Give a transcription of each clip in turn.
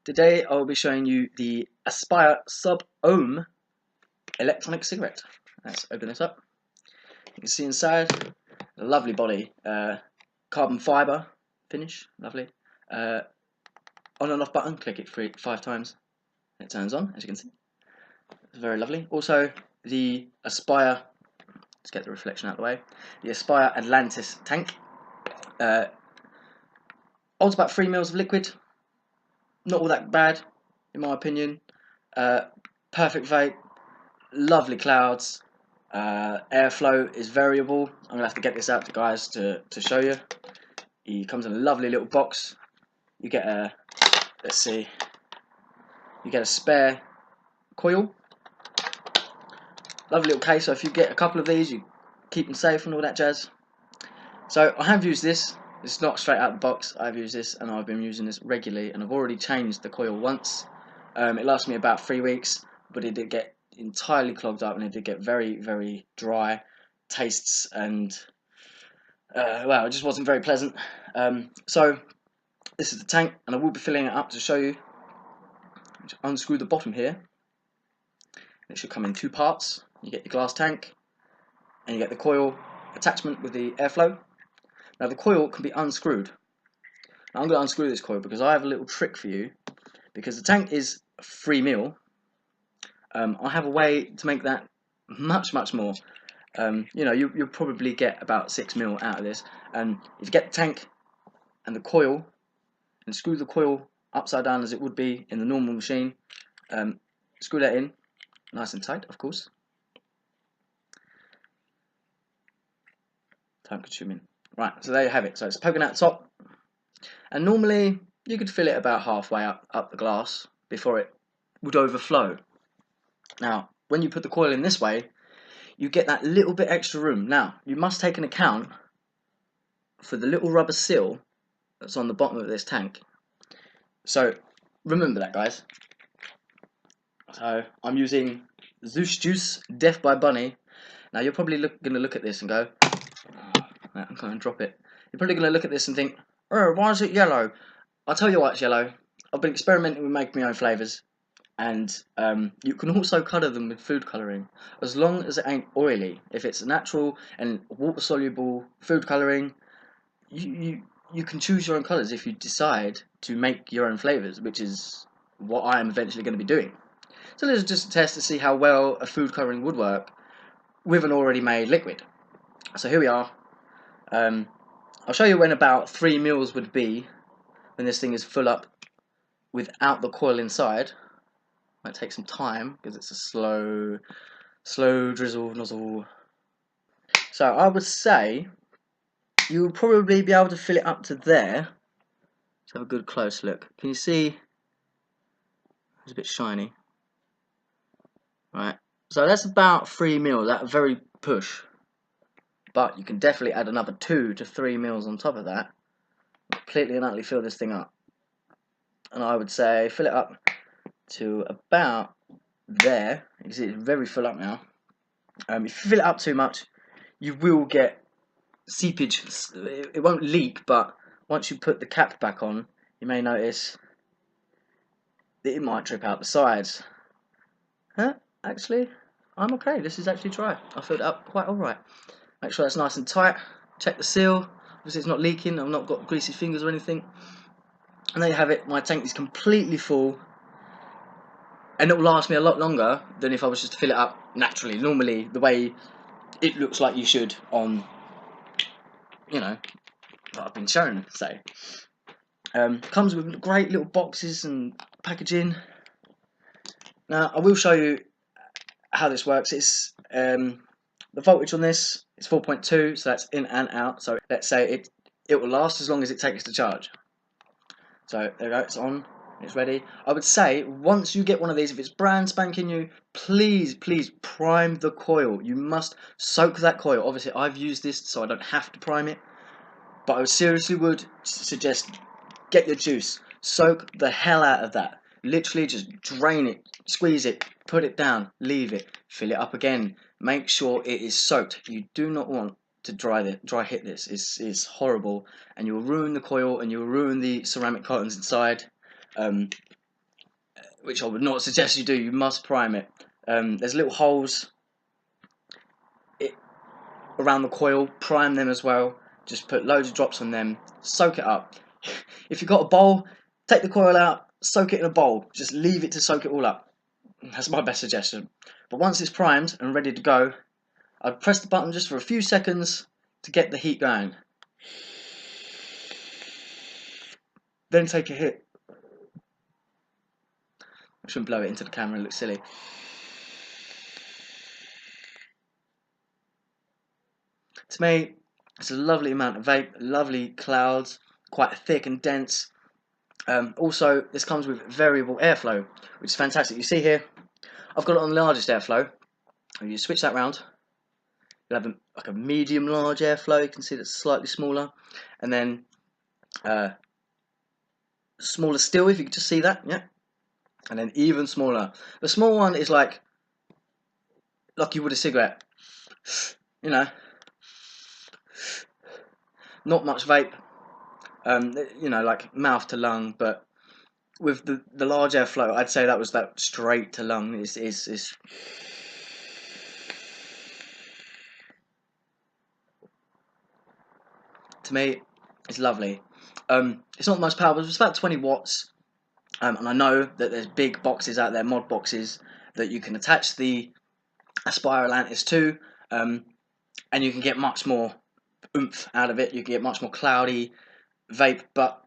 Today I will be showing you the Aspire Sub-Ohm electronic cigarette. Let's open this up. You can see inside a lovely body, carbon fibre finish, lovely. On and off button, click it 5 times, it turns on, as you can see. It's very lovely. Also, the Aspire, let's get the reflection out of the way, the Aspire Atlantis tank. Holds about 3 mils of liquid. Not all that bad, in my opinion. Perfect vape, lovely clouds. Airflow is variable. I'm gonna have to get this out to guys to show you. He comes in a lovely little box. You get a, let's see, you get a spare coil. Lovely little case. So if you get a couple of these, you keep them safe and all that jazz. So I have used this. It's not straight out the box. I've used this and I've been using this regularly, and I've already changed the coil once. It lasted me about 3 weeks, but it did get entirely clogged up and it did get very, very dry tastes, and well, it just wasn't very pleasant. So this is the tank, and I will be filling it up to show you. Just unscrew the bottom here. It should come in 2 parts. You get your glass tank and you get the coil attachment with the airflow. Now the coil can be unscrewed. Now I'm going to unscrew this coil because I have a little trick for you. Because the tank is 3 mil, I have a way to make that much more. You know, you'll probably get about 6 mil out of this. And if you get the tank and the coil and screw the coil upside down as it would be in the normal machine, screw that in nice and tight, of course. Time consuming. Right, so there you have it. So it's poking out the top, and normally you could fill it about halfway up the glass before it would overflow. Now, when you put the coil in this way, you get that little bit extra room. Now, you must take an account for the little rubber seal that's on the bottom of this tank. So remember that, guys. So I'm using Zeus Juice Death by Bunny. Now you're probably going to look at this and go, I'm going to drop it. You're probably going to look at this and think, oh, why is it yellow? I'll tell you why it's yellow. I've been experimenting with making my own flavours, and you can also colour them with food colouring, as long as it ain't oily. If it's natural and water-soluble food colouring, you can choose your own colours if you decide to make your own flavours, which is what I am eventually going to be doing. So let's just test to see how well a food colouring would work with an already made liquid. So here we are. I'll show you when about 3 mils would be when this thing is full up without the coil inside. Might take some time because it's a slow drizzle nozzle. So I would say you'll probably be able to fill it up to there. Let's have a good close look. Can you see? It's a bit shiny. Right. So that's about 3 mils, that very push. But you can definitely add another 2 to 3 mils on top of that. Completely and utterly fill this thing up. And I would say fill it up to about there. You can see it's very full up now. If you fill it up too much, you will get seepage. It won't leak, but once you put the cap back on, you may notice that it might drip out the sides. Huh? Actually, I'm okay. This is actually dry. I filled it up quite alright. Make sure that's nice and tight. Check the seal. Obviously it's not leaking. I've not got greasy fingers or anything. And there you have it. My tank is completely full. And it will last me a lot longer than if I was just to fill it up naturally. Normally, the way it looks like you should on, you know, what I've been shown, say. Comes with great little boxes and packaging. Now, I will show you how this works. It's the voltage on this is 4.2, so that's in and out. So let's say it will last as long as it takes to charge. So there you go, it's on, it's ready. I would say once you get one of these, if it's brand spanking new, please prime the coil. You must soak that coil. Obviously I've used this so I don't have to prime it, but I seriously would suggest get your juice, soak the hell out of that. Literally just drain it, squeeze it, put it down, leave it, fill it up again. Make sure it is soaked. You do not want to dry hit this. It's horrible, and you'll ruin the coil and you'll ruin the ceramic cartons inside. which I would not suggest you do. You must prime it. There's little holes around the coil. Prime them as well. Just put loads of drops on them. Soak it up. If you've got a bowl, take the coil out. Soak it in a bowl. Just leave it to soak it all up. That's my best suggestion. But once it's primed and ready to go, I'd press the button just for a few seconds to get the heat going. Then take a hit. I shouldn't blow it into the camera, it looks silly. To me, it's a lovely amount of vape, lovely clouds, quite thick and dense. Also, this comes with variable airflow, which is fantastic. You see here, I've got it on the largest airflow. If you switch that round, you'll have like a medium large airflow. You can see that's slightly smaller, and then smaller still, if you could just see that, yeah, and then even smaller. The small one is like you would a cigarette, you know, not much vape, you know, like mouth to lung. But with the large airflow, I'd say that was that straight to lung. Is to me, it's lovely. It's not the most powerful. It's about 20 watts. And I know that there's big boxes out there, mod boxes, that you can attach the Aspire Atlantis to, and you can get much more oomph out of it. You can get much more cloudy vape. But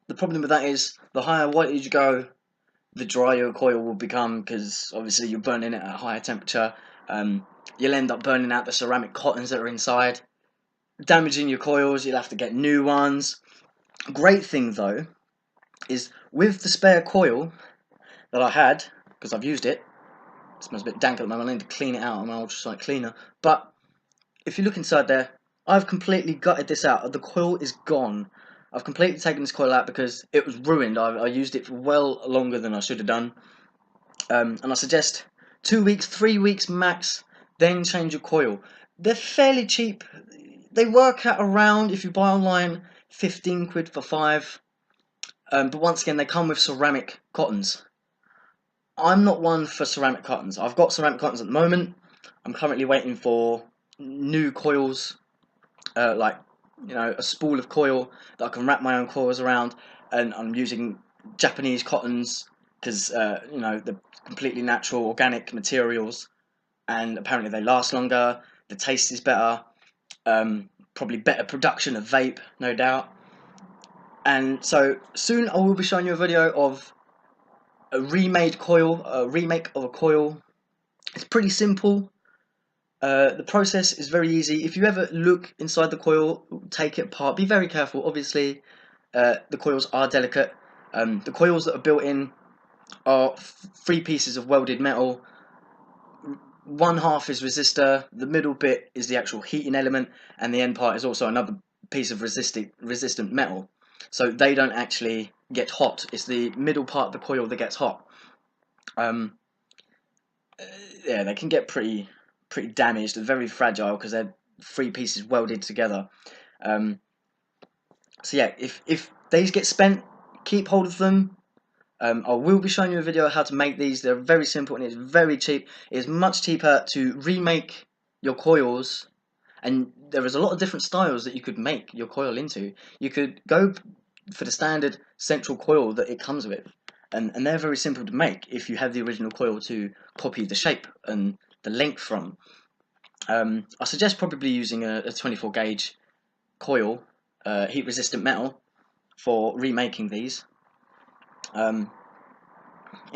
the problem with that is the higher wattage you go, the drier your coil will become, because obviously you're burning it at a higher temperature. You'll end up burning out the ceramic cottons that are inside, damaging your coils. You'll have to get new ones. Great thing though is with the spare coil that I had, because I've used it, it smells a bit dank at the moment. I need to clean it out on my ultrasonic cleaner. But if you look inside there, I've completely gutted this out. The coil is gone. I've completely taken this coil out because it was ruined. I used it for well longer than I should have done. And I suggest 2 weeks, 3 weeks max, then change your coil. They're fairly cheap. They work out around, if you buy online, 15 quid for 5. But once again, they come with ceramic cottons. I'm not one for ceramic cottons. I've got ceramic cottons at the moment. I'm currently waiting for new coils, like, you know, a spool of coil that I can wrap my own coils around, and I'm using Japanese cottons because, you know, they're completely natural, organic materials, and apparently they last longer, the taste is better, probably better production of vape, no doubt. And so soon I will be showing you a video of a remade coil, a remake of a coil. It's pretty simple. The process is very easy. If you ever look inside the coil, take it apart, be very careful. Obviously, the coils are delicate. The coils that are built in are 3 pieces of welded metal. One half is resistor, the middle bit is the actual heating element, and the end part is also another piece of resistant metal. So they don't actually get hot. It's the middle part of the coil that gets hot. Yeah, they can get pretty damaged. They're very fragile because they're 3 pieces welded together. So yeah, if these get spent, keep hold of them. I will be showing you a video of how to make these. They're very simple and it's very cheap. It's much cheaper to remake your coils, and there is a lot of different styles that you could make your coil into. You could go for the standard central coil that it comes with, and they're very simple to make if you have the original coil to copy the shape and the length from. I suggest probably using a 24 gauge coil, heat resistant metal, for remaking these. You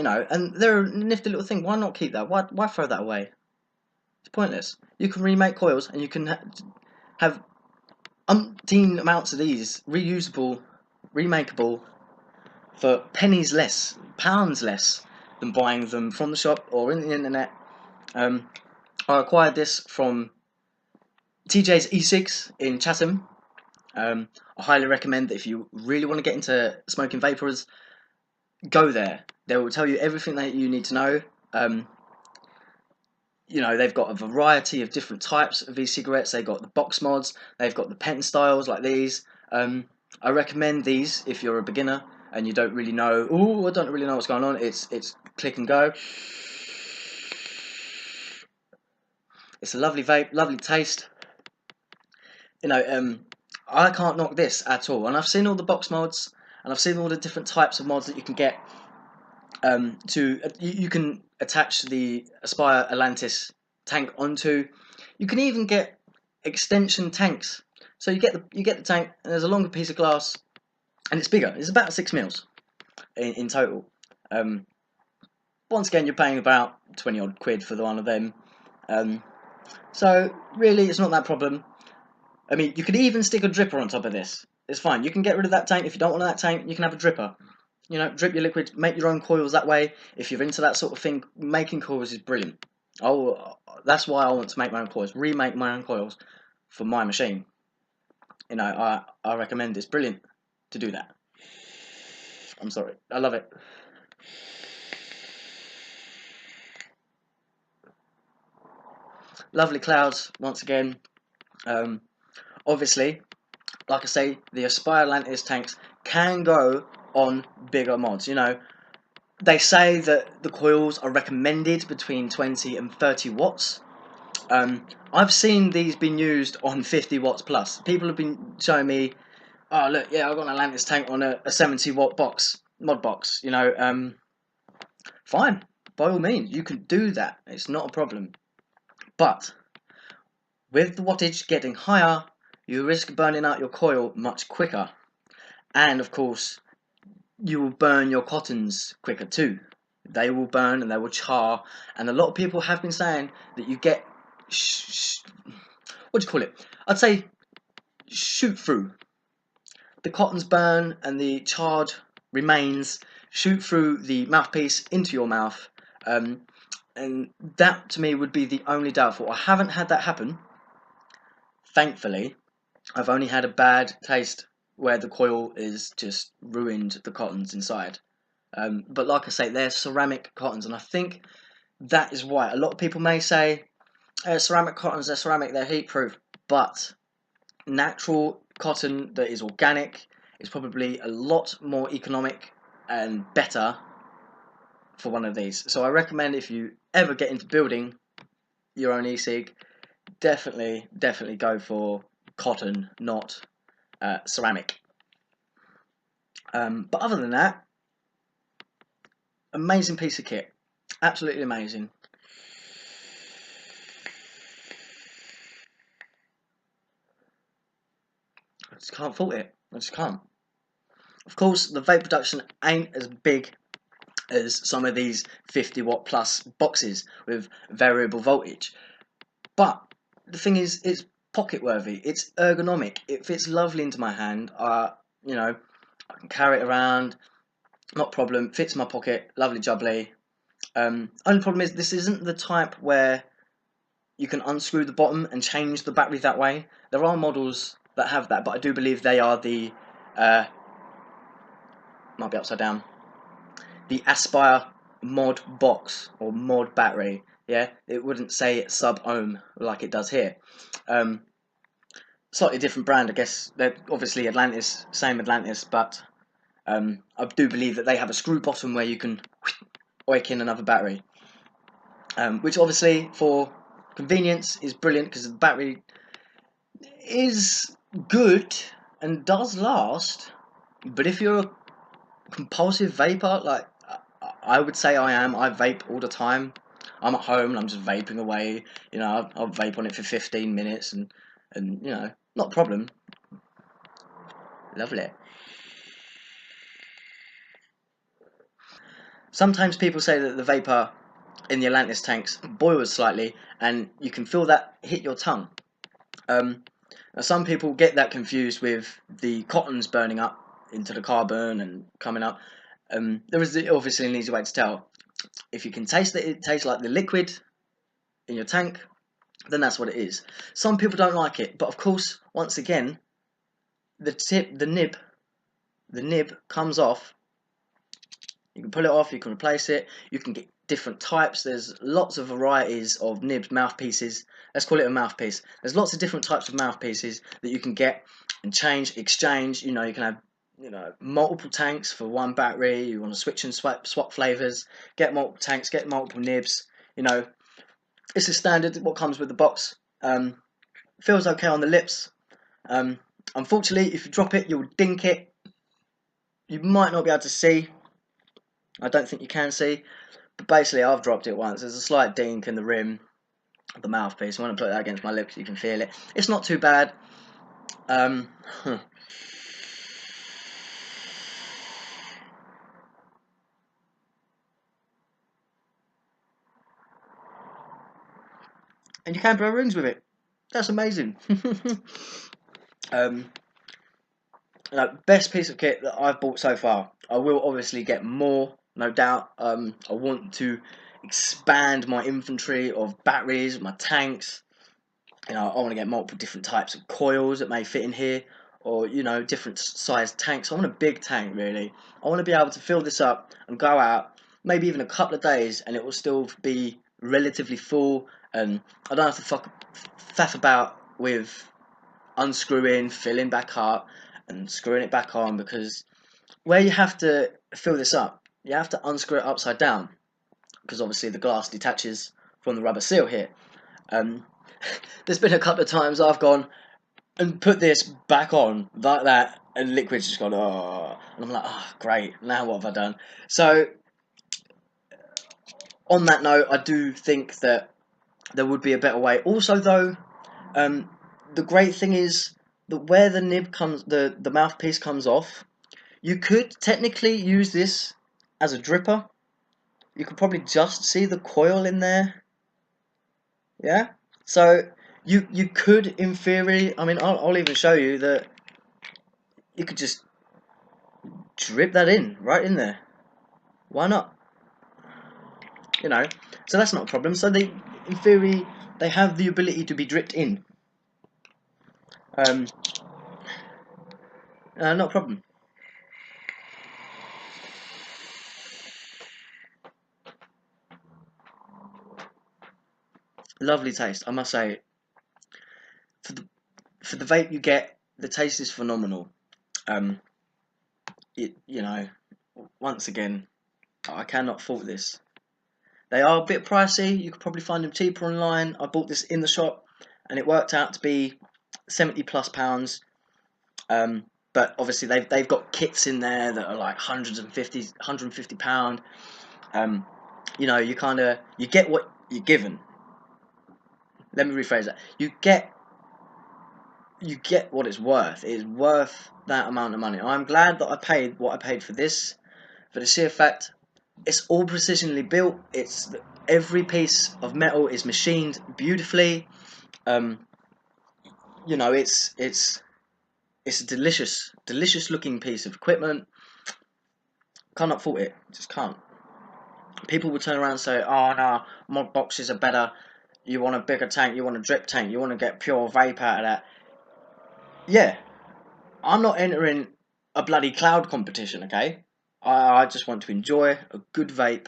know, and they're a nifty little thing. Why not keep that? Why throw that away? It's pointless. You can remake coils, and you can have umpteen amounts of these reusable, remakeable, for pennies less, pounds less than buying them from the shop or in the internet. I acquired this from TJ's E-cigs in Chatham. I highly recommend that if you really want to get into smoking vapors, go there. They will tell you everything that you need to know. You know, they've got a variety of different types of e-cigarettes. They've got the box mods, they've got the pen styles like these. I recommend these if you're a beginner. and you don't really know, I don't really know what's going on, it's click and go. It's a lovely vape, lovely taste. You know, I can't knock this at all. And I've seen all the box mods, and I've seen all the different types of mods that you can get. You can attach the Aspire Atlantis tank onto. You can even get extension tanks. So you get the tank, and there's a longer piece of glass, and it's bigger. It's about 6 mils in total. Once again, you're paying about 20 odd quid for the one of them. So really, it's not that problem. I mean, you could even stick a dripper on top of this. It's fine. You can get rid of that tank. If you don't want that tank, you can have a dripper. You know, drip your liquid, make your own coils that way. If you're into that sort of thing, making coils is brilliant. That's why I want to make my own coils, remake my own coils for my machine. You know, I recommend it's brilliant to do that. I'm sorry, I love it. Lovely clouds once again. Obviously, like I say, the Aspire Atlantis tanks can go on bigger mods. You know, they say that the coils are recommended between 20 and 30 watts. I've seen these being used on 50 watts plus. People have been showing me, oh look, yeah, I've got an Atlantis tank on a 70 watt box, mod box. You know, fine, by all means, you can do that. It's not a problem. But with the wattage getting higher, you risk burning out your coil much quicker. And of course, you will burn your cottons quicker too. They will burn and they will char. And a lot of people have been saying that you get, what do you call it? I'd say shoot through. The cottons burn and the charred remains shoot through the mouthpiece into your mouth. And that to me would be the only doubtful. I haven't had that happen. Thankfully, I've only had a bad taste where the coil is just ruined the cottons inside. But like I say, they're ceramic cottons, and I think that is why a lot of people may say ceramic cottons, they're ceramic, they're heat proof, but natural cotton that is organic is probably a lot more economic and better for one of these. So I recommend, if you ever get into building your own E-cig, definitely go for cotton, not ceramic. But other than that, amazing piece of kit, absolutely amazing. I just can't fault it. I just can't. Of course, the vape production ain't as big as some of these 50 watt plus boxes with variable voltage, but the thing is, it's pocket worthy, it's ergonomic, it fits lovely into my hand. You know, I can carry it around, not a problem, fits in my pocket, lovely jubbly. Only problem is, this isn't the type where you can unscrew the bottom and change the battery that way. There are models that have that, but I do believe they are the might be upside down, the Aspire mod box or mod battery. Yeah, it wouldn't say sub-ohm like it does here. Slightly different brand, I guess. They're obviously Atlantis, same Atlantis, but I do believe that they have a screw bottom where you can oik in another battery, which obviously for convenience is brilliant, because the battery is good and does last. But if you're a compulsive vapor, like I would say I am, I vape all the time. I'm at home and I'm just vaping away. You know, I'll vape on it for 15 minutes and you know, not a problem. Lovely. Sometimes people say that the vapor in the Atlantis tanks boils slightly, and you can feel that hit your tongue. Now some people get that confused with the cottons burning up into the carbon and coming up. There is obviously an easy way to tell. If you can taste it tastes like the liquid in your tank, then that's what it is. Some people don't like it, but of course, once again, the nib comes off. You can pull it off, you can replace it, you can get different types. There's lots of varieties of nibs, mouthpieces. Let's call it a mouthpiece. There's lots of different types of mouthpieces that you can get and change, exchange. You know, you can have you know, multiple tanks for one battery. You want to switch and swap flavors, get multiple tanks, get multiple nibs. You know, it's a standard what comes with the box. Feels okay on the lips. Unfortunately, if you drop it, you'll dink it. You might not be able to see. I don't think you can see, but basically I've dropped it once. There's a slight dink in the rim of the mouthpiece. I want to put that against my lips, you can feel it. It's not too bad. And you can blow rings with it. That's amazing. Best piece of kit that I've bought so far. I will obviously get more, no doubt. I want to expand my inventory of batteries, my tanks. You know, I want to get multiple different types of coils that may fit in here, or you know, different sized tanks. I want a big tank, really. I want to be able to fill this up and go out, maybe even a couple of days, and it will still be relatively full, and I don't have to faff about with unscrewing, filling back up, and screwing it back on, because where you have to fill this up, you have to unscrew it upside down, because obviously the glass detaches from the rubber seal here. There's been a couple of times I've gone and put this back on like that, and liquid's just gone, oh, and I'm like, oh, great, now what have I done? So, on that note, I do think that there would be a better way. Also, though, the great thing is that where the nib comes, the mouthpiece comes off, you could technically use this as a dripper. You could probably just see the coil in there. Yeah? So, you could, in theory, I mean, I'll even show you that you could just drip that in, right in there. Why not? You know, so that's not a problem. So they, in theory, they have the ability to be dripped in. Not a problem. Lovely taste, I must say. For the vape you get, the taste is phenomenal. You know, once again, I cannot fault this. They are a bit pricey. You could probably find them cheaper online. I bought this in the shop, and it worked out to be £70+. But obviously they've got kits in there that are like £150. You know, you get what you're given. Let me rephrase that. You get what it's worth. It is worth that amount of money. I'm glad that I paid what I paid for this, for the sheer fact it's all precisionally built. Every piece of metal is machined beautifully. You know, it's a delicious looking piece of equipment. Cannot fault it. Just can't. People will turn around and say, "Oh no, mod boxes are better. You want a bigger tank. You want a drip tank. You want to get pure vape out of that." Yeah, I'm not entering a bloody cloud competition, okay? I just want to enjoy a good vape,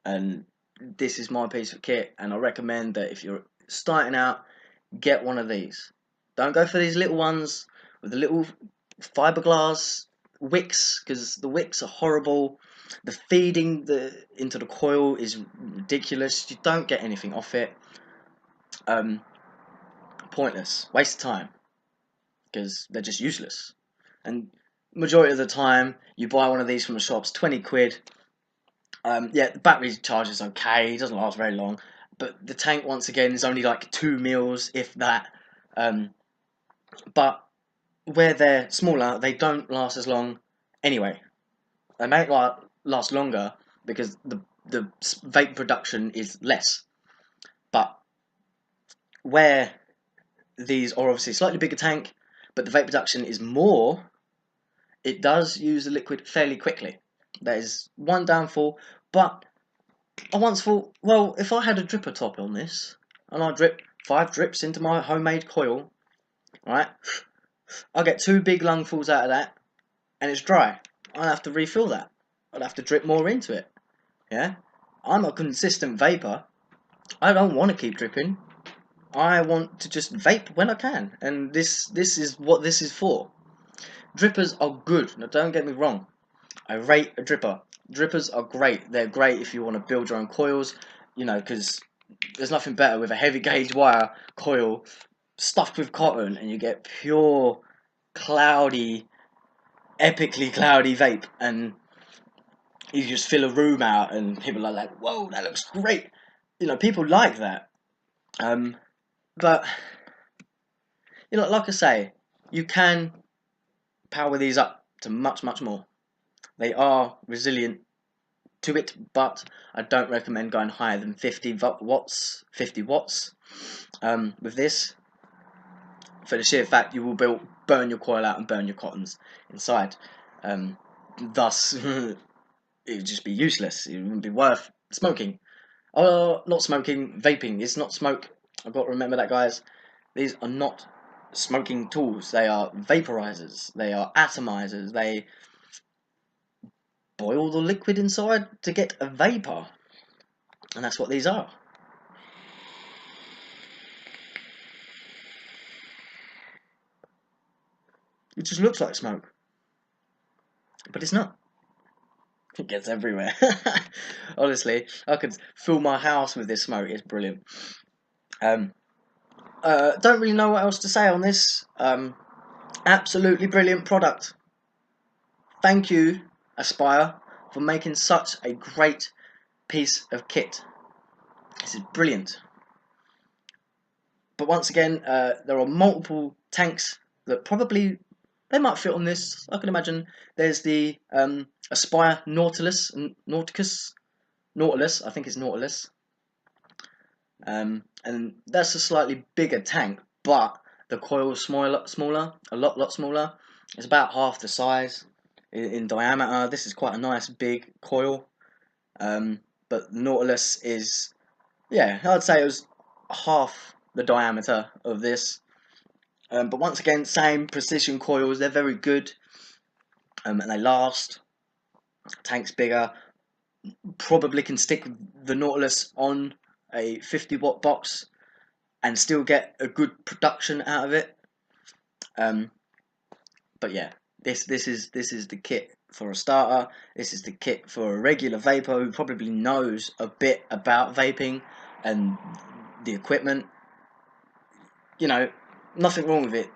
and this is my piece of kit, and I recommend that if you're starting out, get one of these. Don't go for these little ones with the little fiberglass wicks, because the wicks are horrible. The feeding into the coil is ridiculous. You don't get anything off it. Pointless, waste of time, because they're just useless. And majority of the time, you buy one of these from the shops, 20 quid. Yeah, the battery charge is okay, it doesn't last very long, but the tank, once again, is only like 2 mils, if that. But where they're smaller, they don't last as long anyway. They may last longer because the vape production is less. But where these are obviously a slightly bigger tank, but the vape production is more, it does use the liquid fairly quickly. That is one downfall, but I once thought, well, if I had a dripper top on this, and I drip 5 drips into my homemade coil, right, I'll get 2 big lungfuls out of that, and it's dry. I'll have to refill that. I'll have to drip more into it. Yeah? I'm a consistent vapor. I don't want to keep dripping. I want to just vape when I can, and this is what this is for. drippers are good. Now, don't get me wrong. I rate a dripper. Drippers are great. They're great if you want to build your own coils, you know, because there's nothing better with a heavy gauge wire coil stuffed with cotton, and you get pure, cloudy, epically cloudy vape, and you just fill a room out, and people are like, "Whoa, that looks great." You know, people like that. But you know, like I say, you can power these up to much, much more. They are resilient to it, but I don't recommend going higher than 50 watts. 50 watts with this, for the sheer fact you will burn your coil out and burn your cottons inside. Thus, it would just be useless. It wouldn't be worth smoking. Oh, not smoking, vaping. It's not smoke. I've got to remember that, guys. These are not smoking tools. They are vaporizers. They are atomizers. They boil the liquid inside to get a vapor. And that's what these are. It just looks like smoke. But it's not. It gets everywhere. Honestly, I could fill my house with this smoke. It's brilliant. Don't really know what else to say on this. Absolutely brilliant product. Thank you, Aspire, for making such a great piece of kit. This is brilliant. But once again, there are multiple tanks that probably they might fit on this. I can imagine there's the Aspire Nautilus, Nautilus. I think it's Nautilus. And that's a slightly bigger tank, but the coil is smaller, a lot smaller. It's about half the size in diameter. This is quite a nice big coil, but Nautilus is, yeah, I'd say it was half the diameter of this. But once again, same precision coils. They're very good, and they last. Tank's bigger. Probably can stick the Nautilus on a 50-watt box and still get a good production out of it. But yeah, this is the kit for a starter. This is the kit for a regular vapor who probably knows a bit about vaping and the equipment. You know, nothing wrong with it.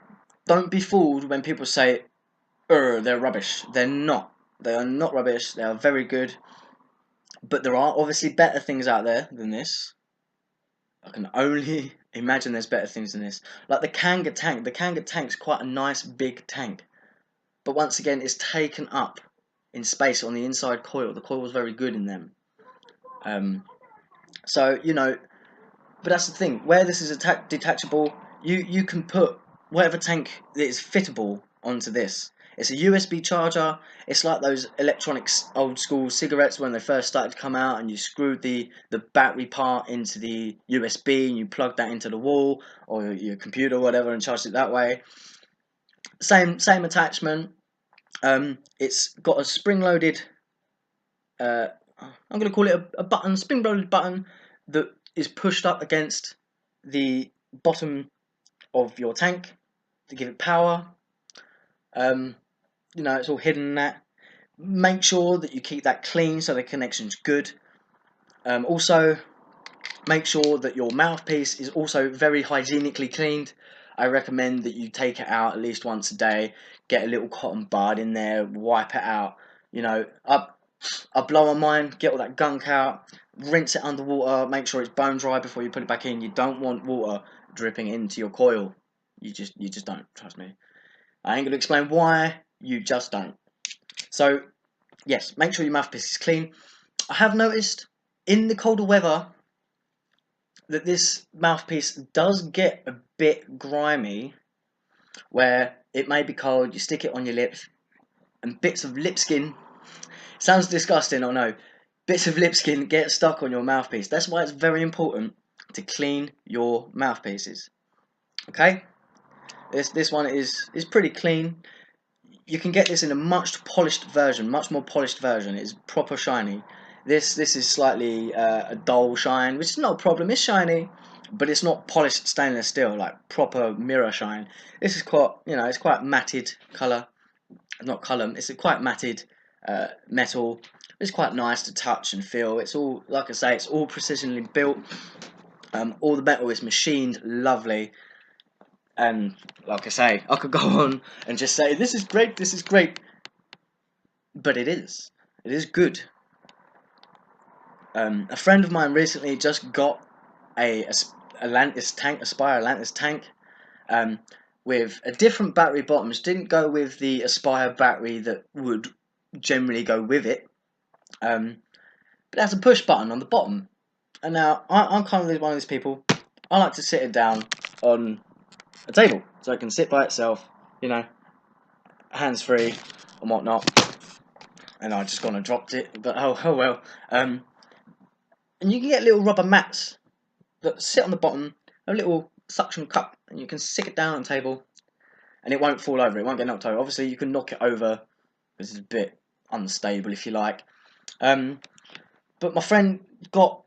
Don't be fooled when people say, they're rubbish. They're not. They are not rubbish. They are very good. But there are obviously better things out there than this. I can only imagine there's better things than this. Like the Kanga tank. The Kanga tank's quite a nice big tank. But once again, it's taken up in space on the inside coil. The coil was very good in them. So, you know, but that's the thing. Where this is detachable, you can put whatever tank that is fittable onto this. It's a USB charger. It's like those electronic old school cigarettes when they first started to come out, and you screwed the battery part into the USB and you plugged that into the wall or your computer or whatever and charged it that way. Same attachment. It's got a spring-loaded. I'm going to call it a button, spring-loaded button that is pushed up against the bottom of your tank to give it power. You know, it's all hidden in that. Make sure that you keep that clean so the connection's good. Also, make sure that your mouthpiece is also very hygienically cleaned. I recommend that you take it out at least once a day, get a little cotton bud in there, wipe it out. You know, I blow on mine, get all that gunk out, rinse it underwater, make sure it's bone dry before you put it back in. You don't want water dripping into your coil. You just don't, trust me. I ain't going to explain why, you just don't. So, yes, make sure your mouthpiece is clean. I have noticed in the colder weather that this mouthpiece does get a bit grimy, where it may be cold, you stick it on your lips, and bits of lip skin, sounds disgusting, I know, bits of lip skin get stuck on your mouthpiece. That's why it's very important to clean your mouthpieces. Okay? This one is pretty clean. You can get this in a much more polished version. It's proper shiny. This is slightly a dull shine, which is not a problem. It's shiny, but it's not polished stainless steel like proper mirror shine. This is quite, you know, it's quite matted colour. not column. It's a quite matted metal. It's quite nice to touch and feel. It's all, like I say, it's all precisionally built. All the metal is machined lovely. And like I say, I could go on and just say, this is great, this is great. But it is. It is good. A friend of mine recently just got a Atlantis tank, Aspire Atlantis tank, with a different battery bottoms. Didn't go with the Aspire battery that would generally go with it. But it has a push button on the bottom. And now I'm kind of one of these people. I like to sit it down on a table so it can sit by itself, you know, hands free and whatnot. And I just gone and dropped it, but oh well. And you can get little rubber mats that sit on the bottom, a little suction cup, and you can stick it down on the table, and it won't fall over. It won't get knocked over. Obviously, you can knock it over because it's a bit unstable, if you like. But my friend got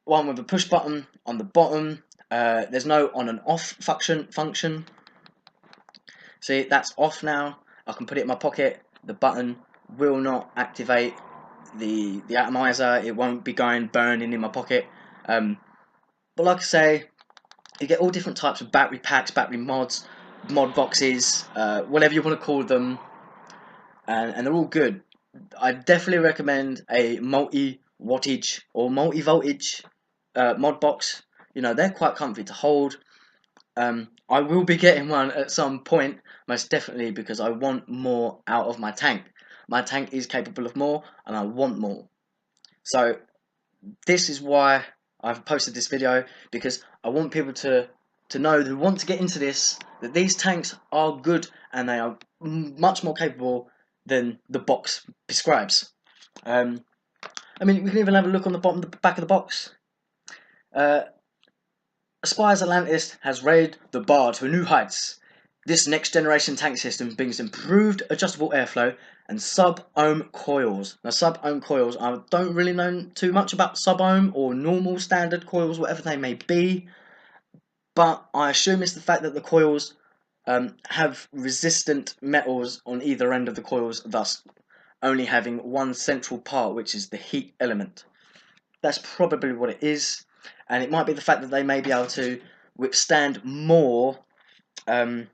one with a push button on the bottom. There's no on and off function. See, that's off now. I can put it in my pocket. The button will not activate the atomizer. It won't be going burning in my pocket. But like I say, you get all different types of battery packs, battery mods, mod boxes, whatever you want to call them, and they're all good. I definitely recommend a multi-wattage or multi-voltage mod box. You know, they're quite comfy to hold. I will be getting one at some point, most definitely, because I want more out of my tank. My tank is capable of more, and I want more. So this is why I've posted this video, because I want people to know who want to get into this, that these tanks are good and they are much more capable than the box prescribes. I mean, we can even have a look on the back of the box. Aspire's Atlantis has raised the bar to new heights. This next generation tank system brings improved adjustable airflow and sub-ohm coils. Now, sub-ohm coils, I don't really know too much about sub-ohm or normal standard coils, whatever they may be, but I assume it's the fact that the coils have resistant metals on either end of the coils, thus only having one central part, which is the heat element. That's probably what it is, and it might be the fact that they may be able to withstand more ohms.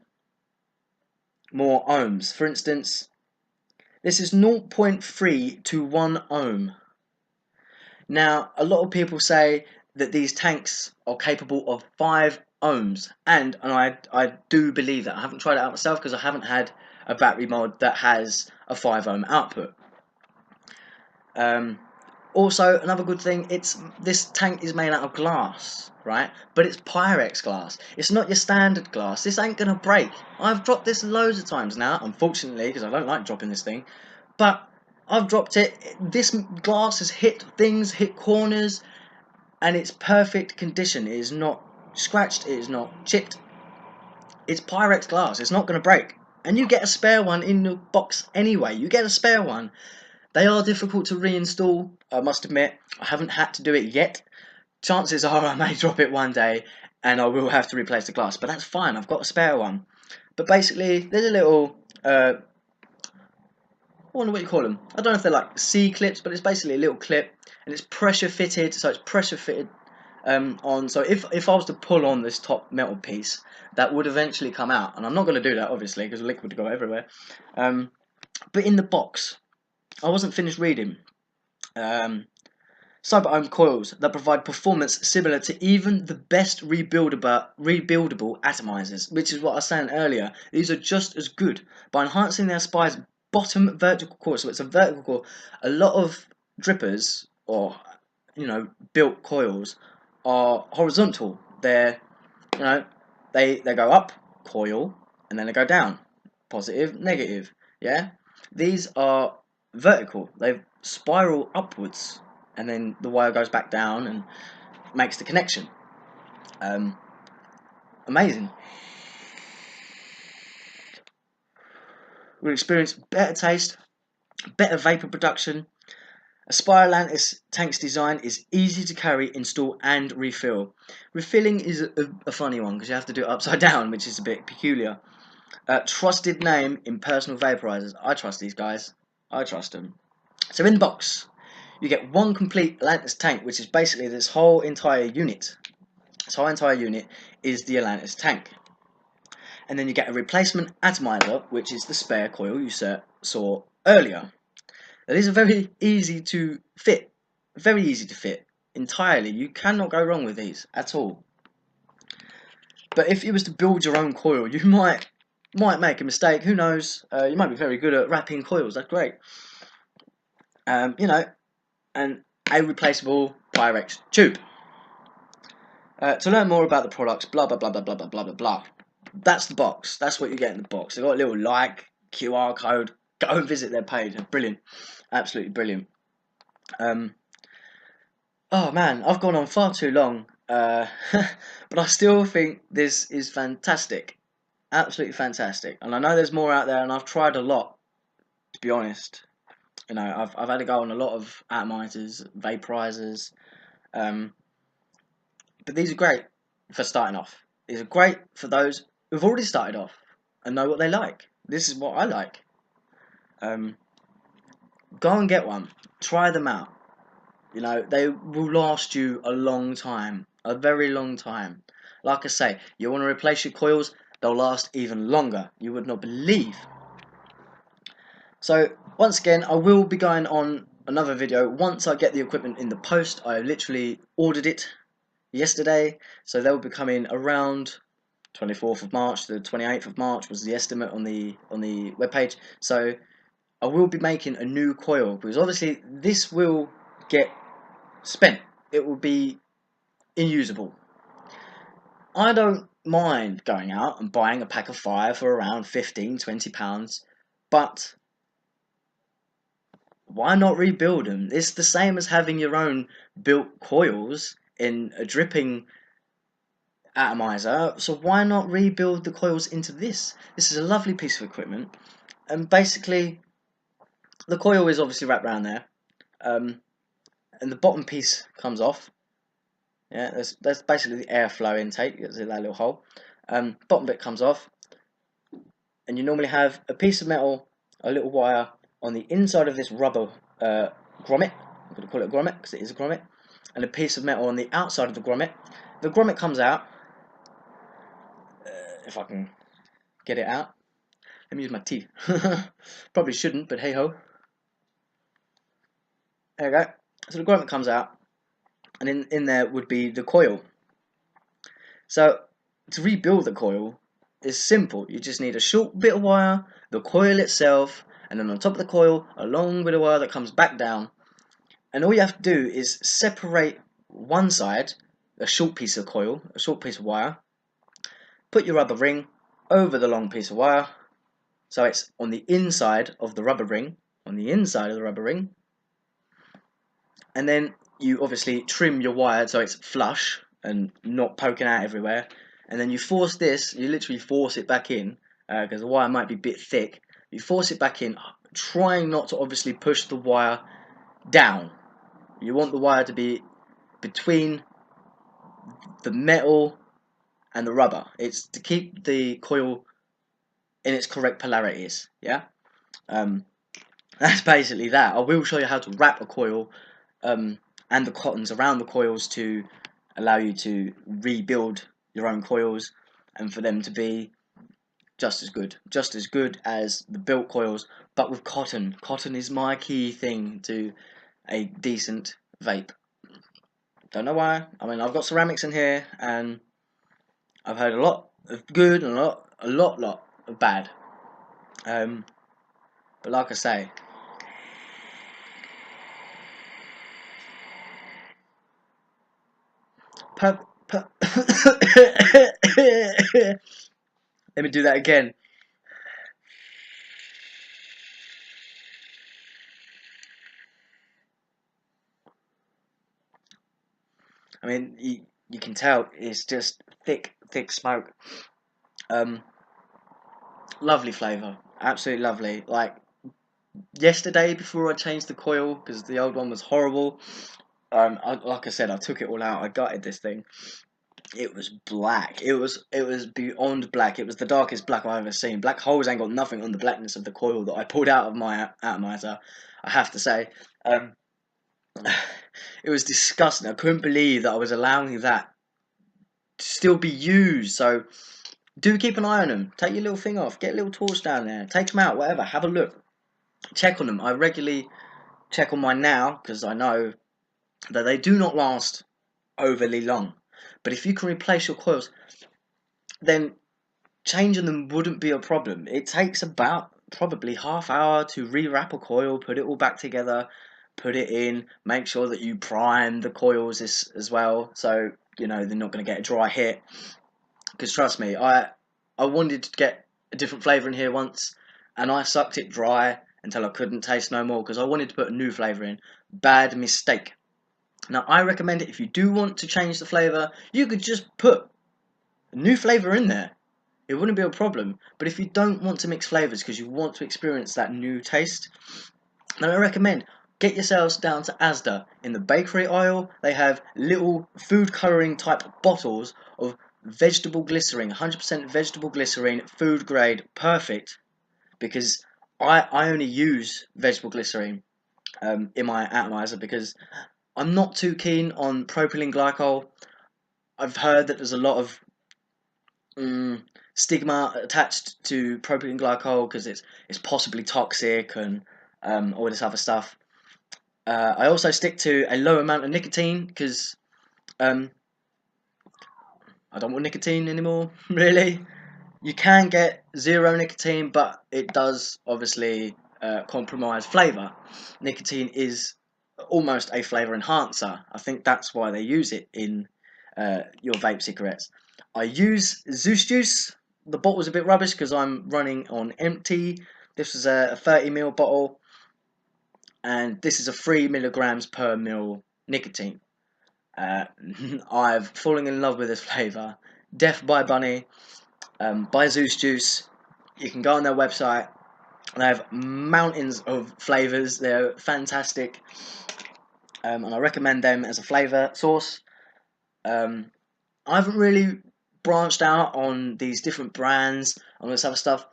For instance, this is 0.3 to 1 ohm. Now, a lot of people say that these tanks are capable of 5 ohms, and I do believe that. I haven't tried it out myself because I haven't had a battery mod that has a 5 ohm output. Also, another good thing, this tank is made out of glass, right? But it's Pyrex glass. It's not your standard glass. This ain't gonna break. I've dropped this loads of times now, unfortunately, because I don't like dropping this thing. But I've dropped it. This glass has hit things, hit corners, and it's perfect condition. It is not scratched. It is not chipped. It's Pyrex glass. It's not gonna break. And you get a spare one in the box anyway. You get a spare one. They are difficult to reinstall, I must admit. I haven't had to do it yet. Chances are I may drop it one day and I will have to replace the glass, but that's fine, I've got a spare one. But basically, there's a little, I wonder what you call them. I don't know if they're like C-clips, but it's basically a little clip, and it's pressure fitted, so it's pressure fitted on. So if I was to pull on this top metal piece, that would eventually come out, and I'm not going to do that, obviously, because the liquid would go everywhere. But in the box, I wasn't finished reading. Sub-ohm coils that provide performance similar to even the best rebuildable atomizers, which is what I was saying earlier. These are just as good by enhancing their Aspire's bottom vertical core. So it's a vertical core. A lot of drippers or built coils are horizontal. They're they go up, coil, and then they go down, positive, negative. Yeah, these are vertical. They spiral upwards, and then the wire goes back down and makes the connection. Amazing. We'll experience better taste, better vapor production. Aspire Atlantis tank's design is easy to carry, install, and refill. Refilling is a funny one because you have to do it upside down, which is a bit peculiar. Trusted name in personal vaporizers. I trust these guys. I trust them. So in the box, you get one complete Atlantis tank, which is basically this whole entire unit. This whole entire unit is the Atlantis tank. And then you get a replacement atomizer, which is the spare coil you saw earlier. Now, these are very easy to fit. Very easy to fit. Entirely. You cannot go wrong with these at all. But if you was to build your own coil, you might make a mistake. Who knows? You might be very good at wrapping coils. That's great. You know, and a replaceable Pyrex tube. To learn more about the products, blah blah blah blah blah blah blah blah blah. That's the box. That's what you get in the box. They've got a little QR code. Go and visit their page. They're brilliant, absolutely brilliant. Oh man, I've gone on far too long, but I still think this is fantastic, absolutely fantastic. And I know there's more out there, and I've tried a lot, to be honest. You know, I've had to go on a lot of atomizers, vaporizers, but these are great for starting off. These are great for those who've already started off and know what they like. This is what I like. Go and get one. Try them out. You know, they will last you a long time. A very long time. Like I say, you want to replace your coils, they'll last even longer. You would not believe. So, once again, I will be going on another video once I get the equipment in the post. I literally ordered it yesterday, so they'll be coming around 24th of March. The 28th of March was the estimate on the webpage. So I will be making a new coil, because obviously this will get spent. It will be unusable. I don't mind going out and buying a pack of 5 for around £15–20, but why not rebuild them? It's the same as having your own built coils in a dripping atomizer, so why not rebuild the coils into this? This is a lovely piece of equipment, and basically the coil is obviously wrapped around there, and the bottom piece comes off. Yeah, that's basically the airflow intake. It's that little hole. Bottom bit comes off, and you normally have a piece of metal, a little wire on the inside of this rubber grommet. I'm going to call it a grommet because it is a grommet, and a piece of metal on the outside of the grommet. The grommet comes out. If I can get it out. Let me use my teeth. Probably shouldn't, but hey ho. There we go. So the grommet comes out, and in there would be the coil. So to rebuild the coil is simple. You just need a short bit of wire, the coil itself, and then on top of the coil, a long bit of wire that comes back down. And all you have to do is separate one side, a short piece of coil, a short piece of wire, put your rubber ring over the long piece of wire, so it's on the inside of the rubber ring, and then you obviously trim your wire so it's flush and not poking out everywhere, and then you force this, you literally force it back in, because the wire might be a bit thick. You force it back in, trying not to obviously push the wire down. You want the wire to be between the metal and the rubber. It's to keep the coil in its correct polarities. Yeah, that's basically that. I will show you how to wrap a coil and the cottons around the coils to allow you to rebuild your own coils and for them to be just as good as the built coils, but with cotton. Cotton is my key thing to a decent vape. Don't know why. I mean, I've got ceramics in here, and I've heard a lot of good and a lot of bad. But like I say, let me do that again. I mean, you can tell it's just thick smoke. Lovely flavour, absolutely lovely. Like yesterday, before I changed the coil because the old one was horrible. Like I said, I took it all out. I gutted this thing. It was black. It was beyond black. It was the darkest black I've ever seen. Black holes ain't got nothing on the blackness of the coil that I pulled out of my atomizer, I have to say. Um, it was disgusting. I couldn't believe that I was allowing that to still be used. So do keep an eye on them. Take your little thing off. Get a little torch down there. Take them out. Whatever. Have a look. Check on them. I regularly check on mine now because I know that they do not last overly long. But if you can replace your coils, then changing them wouldn't be a problem. It takes about probably half hour to rewrap a coil, put it all back together, put it in, make sure that you prime the coils as well, so you know they're not going to get a dry hit. Because trust me, I wanted to get a different flavour in here once, and I sucked it dry until I couldn't taste no more because I wanted to put a new flavour in. Bad mistake. Now I recommend it if you do want to change the flavour, you could just put a new flavour in there. It wouldn't be a problem. But if you don't want to mix flavours because you want to experience that new taste, then I recommend get yourselves down to Asda. In the bakery aisle, they have little food colouring type bottles of vegetable glycerine, 100% vegetable glycerine, food grade, perfect. Because I only use vegetable glycerine in my atomizer because I'm not too keen on propylene glycol. I've heard that there's a lot of stigma attached to propylene glycol because it's possibly toxic and all this other stuff. I also stick to a low amount of nicotine because I don't want nicotine anymore. Really, you can get zero nicotine, but it does obviously compromise flavour. Nicotine is almost a flavour enhancer. I think that's why they use it in your vape cigarettes. I use Zeus Juice. The bottle's a bit rubbish because I'm running on empty. This was a 30ml bottle, and this is a 3 milligrams per mil nicotine. I've fallen in love with this flavour. Death by Bunny, by Zeus Juice. You can go on their website. They have mountains of flavours. They're fantastic, and I recommend them as a flavour source. I haven't really branched out on these different brands and this other stuff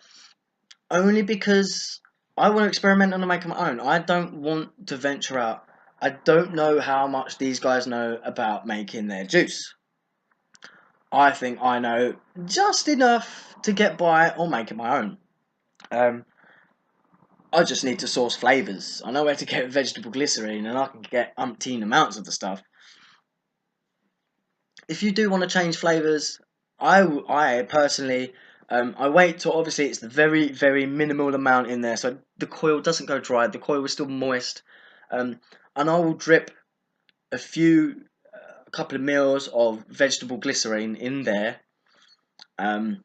only because I want to experiment and make my own. I don't want to venture out. I don't know how much these guys know about making their juice. I think I know just enough to get by or make it my own. I just need to source flavours. I know where to get vegetable glycerine and I can get umpteen amounts of the stuff. If you do want to change flavours, I personally, I wait till obviously it's the very, very minimal amount in there so the coil doesn't go dry, the coil is still moist, and I will drip a couple of mils of vegetable glycerine in there, and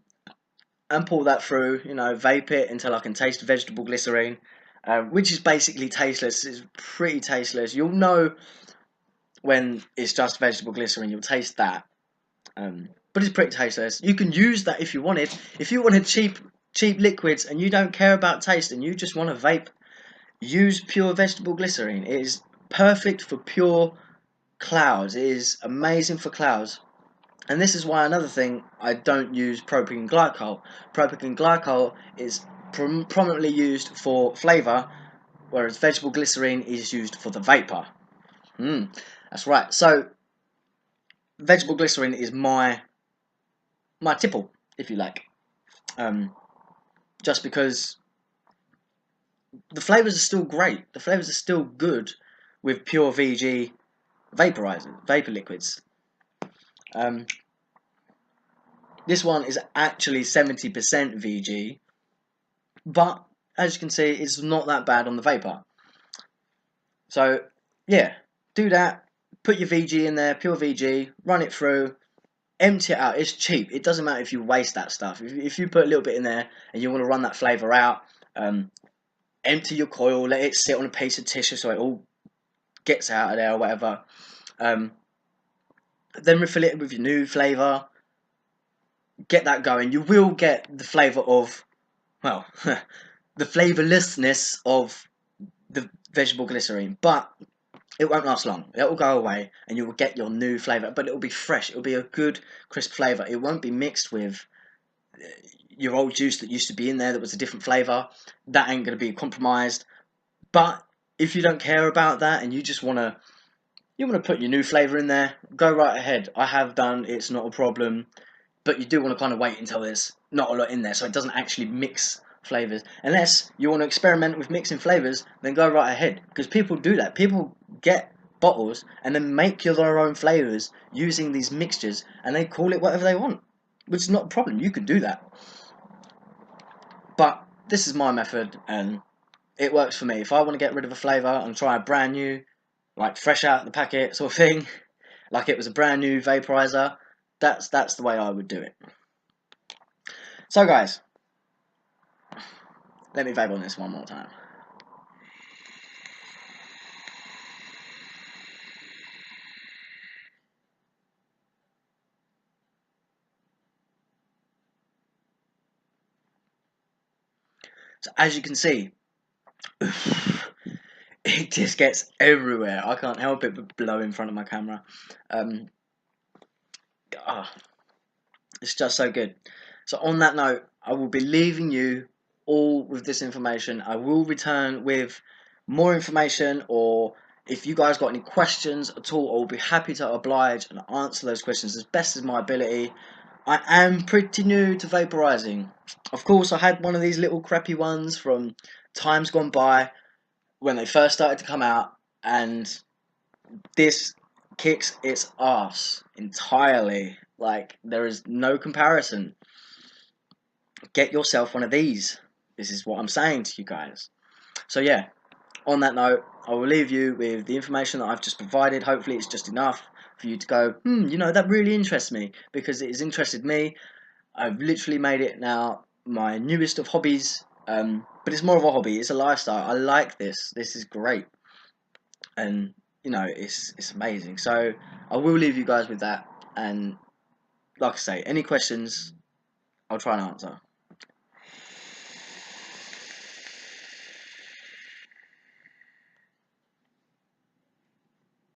pull that through, vape it until I can taste vegetable glycerine, which is basically tasteless. It's pretty tasteless. You'll know when it's just vegetable glycerine, you'll taste that. But it's pretty tasteless. You can use that if you wanted. If you wanted cheap liquids and you don't care about taste and you just want to vape, use pure vegetable glycerine. It is perfect for pure clouds. It is amazing for clouds. And this is why another thing, I don't use propylene glycol. Propylene glycol is prominently used for flavour, whereas vegetable glycerine is used for the vapour. That's right. So vegetable glycerine is my tipple, if you like. Just because the flavours are still great. The flavours are still good with pure VG vaporizer, vapor liquids. This one is actually 70% VG, but as you can see, it's not that bad on the vapor. So yeah, do that. Put your VG in there, pure VG, run it through, empty it out. It's cheap. It doesn't matter if you waste that stuff. If you put a little bit in there and you want to run that flavour out, empty your coil, let it sit on a piece of tissue so it all gets out of there or whatever. Then refill it with your new flavour. Get that going. You will get the flavour of, well, the flavourlessness of the vegetable glycerine, but it won't last long. It will go away, and you will get your new flavour, but it will be fresh. It will be a good, crisp flavour. It won't be mixed with your old juice that used to be in there that was a different flavour. That ain't going to be compromised. But if you don't care about that and you just want to put your new flavour in there, go right ahead. I have done, it's not a problem. But you do want to kind of wait until there's not a lot in there so it doesn't actually mix flavours. Unless you want to experiment with mixing flavours, then go right ahead. Because people do that. People get bottles and then make their own flavours using these mixtures and they call it whatever they want. Which is not a problem. You could do that. But this is my method and it works for me. If I want to get rid of a flavour and try a brand new, like fresh out of the packet sort of thing, like it was a brand new vaporizer, that's the way I would do it. So guys, let me vape on this one more time. So as you can see, it just gets everywhere. I can't help it but blow in front of my camera. It's just so good. So on that note, I will be leaving you all with this information. I will return with more information, or if you guys got any questions at all, I will be happy to oblige and answer those questions as best as my ability. I am pretty new to vaporizing. Of course, I had one of these little crappy ones from times gone by when they first started to come out, and this kicks its ass entirely. Like, there is no comparison. Get yourself one of these. This is what I'm saying to you guys. So yeah, on that note, I will leave you with the information that I've just provided. Hopefully it's just enough for you to go, you know, that really interests me, because it has interested me. I've literally made it now my newest of hobbies, but it's more of a hobby. It's a lifestyle. I like this. This is great, and you know, it's amazing. So I will leave you guys with that, and like I say, any questions, I'll try and answer.